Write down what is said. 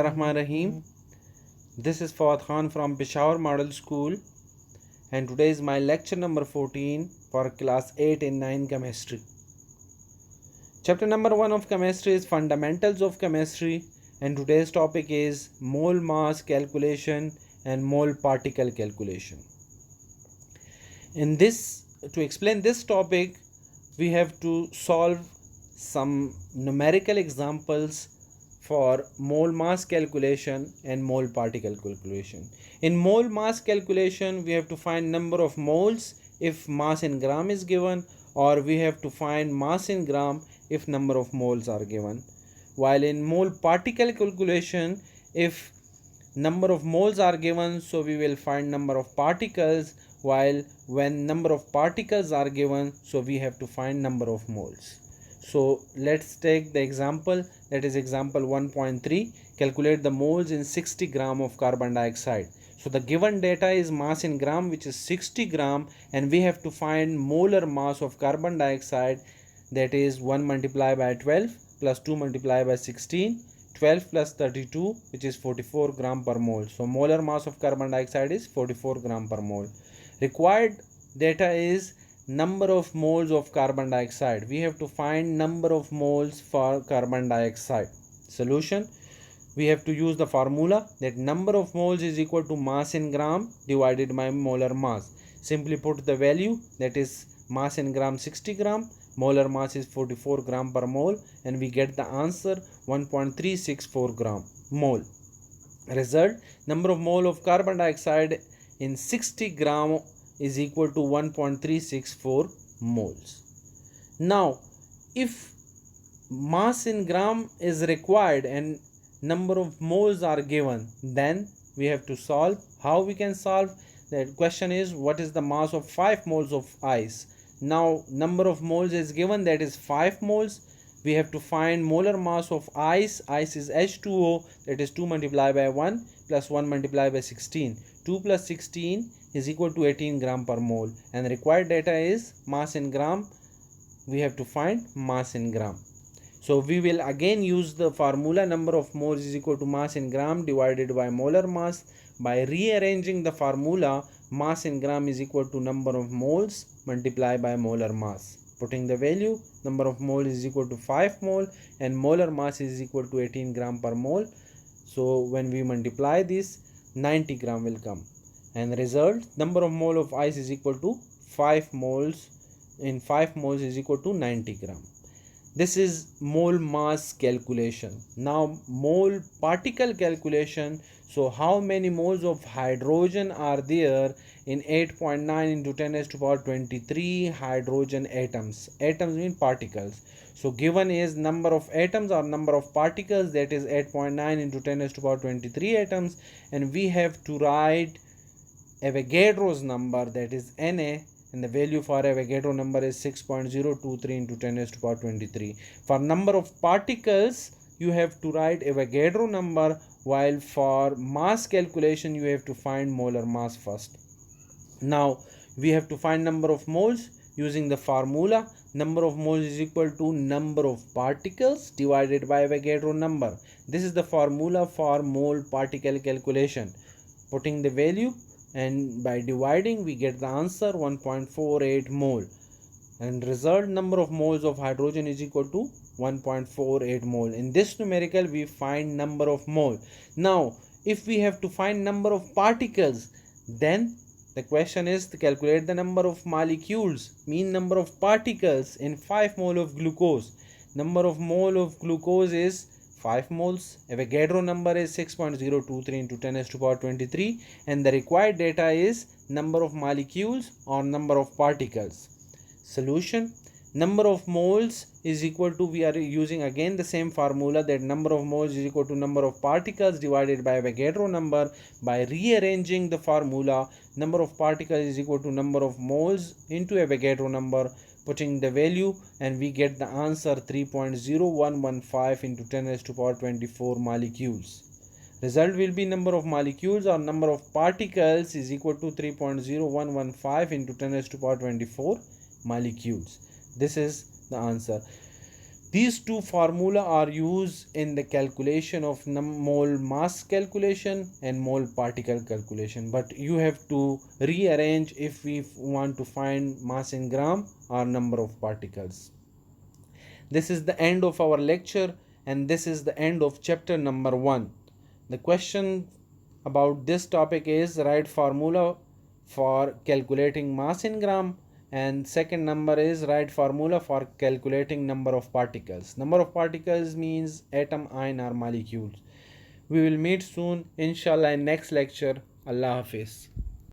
Rahman Rahim. This is Fawad Khan from Peshawar Model School, and today is my lecture number 14 for class 8 and 9 chemistry. Chapter number 1 of chemistry is fundamentals of chemistry, and today's topic is mole mass calculation and mole particle calculation. In this, to explain this topic, we have to solve some numerical examples for mole mass calculation and mole particle calculation. In mole mass calculation, we have to find number of moles if mass in gram is given, or we have to find mass in gram if number of moles are given. While in mole particle calculation, if number of moles are given, so we will find number of particles, while when number of particles are given, so we have to find number of moles. So let's take the example, that is example 1.3. Calculate the moles in 60 gram of carbon dioxide. So the given data is mass in gram, which is 60 gram, and we have to find molar mass of carbon dioxide, that is 1 multiplied by 12 plus 2 multiplied by 16, 12 plus 32, which is 44 gram per mole. So molar mass of carbon dioxide is 44 gram per mole. Required data is number of moles of carbon dioxide. We have to find number of moles for carbon dioxide. Solution: we have to use the formula that number of moles is equal to mass in gram divided by molar mass. Simply put the value, that is mass in gram 60 gram, molar mass is 44 gram per mole, and we get the answer 1.364 gram mole. Result: number of mole of carbon dioxide in 60 gram is equal to 1.364 moles. Now, if mass in gram is required and number of moles are given, then we have to solve. How we can solve? The question is, what is the mass of 5 moles of ice? Now number of moles is given, that is 5 moles. We have to find molar mass of ice. Ice is H2O, that is 2 multiplied by 1 plus 1 multiplied by 16. 2 plus 16 is equal to 18 gram per mole, and required data is mass in gram. We have to find mass in gram. So we will again use the formula number of moles is equal to mass in gram divided by molar mass. By rearranging the formula, mass in gram is equal to number of moles multiplied by molar mass. Putting the value, number of moles is equal to 5 mole and molar mass is equal to 18 gram per mole. So when we multiply this, 90 gram will come, and result, number of mole of ice is equal to 5 moles. In 5 moles is equal to 90 gram. This is mole mass calculation. Now mole particle calculation. So how many moles of hydrogen are there in 8.9 into 10 raised to power 23 hydrogen atoms? Atoms mean particles. So given is number of atoms or number of particles, that is 8.9 into 10 raised to power 23 atoms, and we have to write Avogadro's number, that is Na, and the value for Avogadro number is 6.023 into 10 raised to power 23. For number of particles, you have to write Avogadro number, while for mass calculation, you have to find molar mass first. Now, we have to find number of moles using the formula. Number of moles is equal to number of particles divided by Avogadro number. This is the formula for mole particle calculation. Putting the value, and by dividing we get the answer 1.48 mole, and result, number of moles of hydrogen is equal to 1.48 mole. In this numerical we find number of mole. Now if we have to find number of particles, then the question is to calculate the number of molecules, mean number of particles in 5 mole of glucose. Number of mole of glucose is 5 moles. Avogadro number is 6.023 into 10 raised to power 23, and the required data is number of molecules or number of particles. Solution: number of moles is equal to, we are using again the same formula, that number of moles is equal to number of particles divided by Avogadro number. By rearranging the formula, number of particles is equal to number of moles into Avogadro number, putting the value, and we get the answer 3.0115 into 10 raised to power 24 molecules. Result will be number of molecules or number of particles is equal to 3.0115 into 10 raised to power 24 molecules. This is the answer. These two formula are used in the calculation of mole mass calculation and mole particle calculation, but you have to rearrange if we want to find mass in gram or number of particles. This is the end of our lecture, and this is the end of chapter number 1. The question about this topic is write formula for calculating mass in gram, and second number is write formula for calculating number of particles. Number of particles means atom, ion or molecules. We will meet soon inshallah in next lecture. Allah Hafiz.